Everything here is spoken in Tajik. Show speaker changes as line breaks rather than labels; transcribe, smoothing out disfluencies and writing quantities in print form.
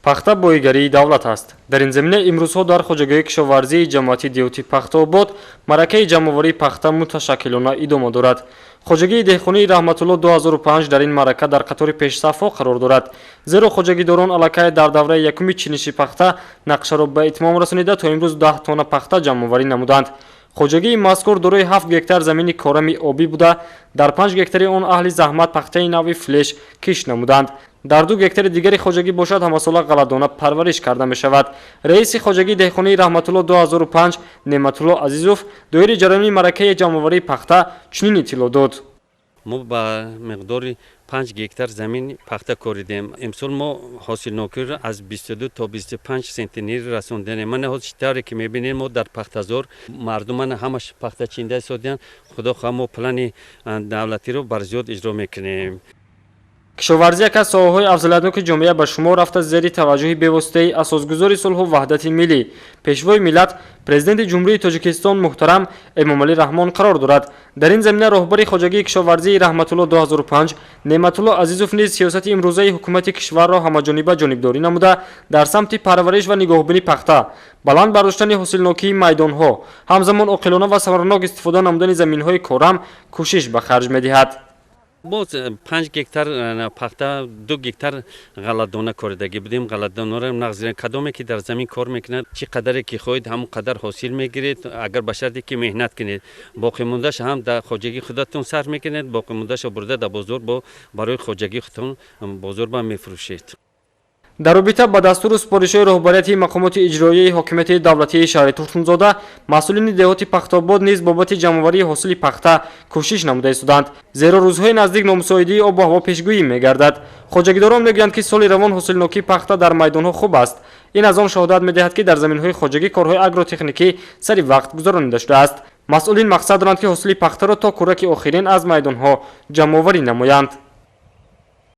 пахта боигарии давлат аст. дар ин замина имрӯзҳо дар хоҷагиҳои кишоварзии ҷамъоварии диёти пахтаобод маъракаи ҷамъоварии пахта муташаккилона идома дорад. хоҷагии деҳқонии раҳматулло 2005 дар ин маърака дар қатори пешсафҳо қарор дорад, зеро хоҷагидорон аллакай дар давраи якуми чиниши пахта нақшаро ба итмом расонида то имрӯз 10 тонна пахта ҷамъоварӣ намуданд. хоҷагии мазкур дорои 7 гектар замини корами обӣ буда, дар 5 гектари он аҳли заҳмат пахтаи нави флеш киш намуданд. дар 2 гектари дигари хоҷагӣ бошад ҳамасола ғалладона парвариш карда мешавад. раиси хоҷагии деҳқонии раҳматулло 2005 Неъматулло Азизов доири ҷараёни маъракаи ҷамъоварии пахта чунин иттилоъ дод.
мо ба миқдори 5 гектар замин пахта коридем. имсол мо ҳосилнокиро аз 22 то 25 сентинер расондем. ман ҳозитаре ки мебинем мо дар пахтазор мардуман ҳамаш пахтачинда ҳисодиан. худо хоҳ мо плани давлатиро барзиёд иҷро мекунем.
кишоварзӣ як аз соҳаҳои афзалиятноки ҷомеа ба шумор рафта зери таваҷҷӯҳи бевоситаи асосгузори сулҳу ваҳдати миллӣ, пешвои миллат, президенти ҷумҳурии Тоҷикистон муҳтарам Эмомалӣ Раҳмон қарор дорад. дар ин замина роҳбари хоҷагии кишоварзии раҳматулло 2005 Неъматулло Азизов низ сиёсати имрӯзаи ҳукумати кишварро ҳамаҷониба ҷонибдорӣ намуда, дар самти парвариш ва нигоҳубини пахта, баланд бардоштани ҳосилнокии майдонҳо, ҳамзамон оқилона ва самаранок истифода намудани заминҳои корам кӯшиш ба харҷ медиҳад.
боз 5 гектар пахта 2 гектар ғалладона коридаги будем. ғалладонаро нағзира кадоме ки дар замин кор мекунад, чӣ қадаре ки хоҳед ҳамон қадар ҳосил мегиред, агар ба шарте ки меҳнат кунед. боқимондаша ҳам дар хоҷагии худатон сарф мекунед, боқимондаша бурда дар бозор барои хоҷагии худтон бозор ба мефурӯшед. дар робита ба дастуру супоришҳои роҳбарияти мақомоти иҷроияи ҳокимияти давлатии шаҳри Турсунзода масъулини деҳоти пахтаобод низ бобати ҷамъоварии ҳосили пахта кӯшиш намуда истоданд, зеро рӯзҳои наздик номусоидии обу ҳаво пешгӯӣ мегардад. хоҷагидорон мегӯянд ки соли равон ҳосилнокии пахта дар майдонҳо хуб аст. ин аз он шаҳодат медиҳад ки дар заминҳои хоҷагӣ корҳои агротехникӣ сари вақт гузаронида шудааст. масъулин мақсад доранд ки ҳосили пахтаро то кӯраки охирин аз майдонҳо ҷамъоварӣ намоянд.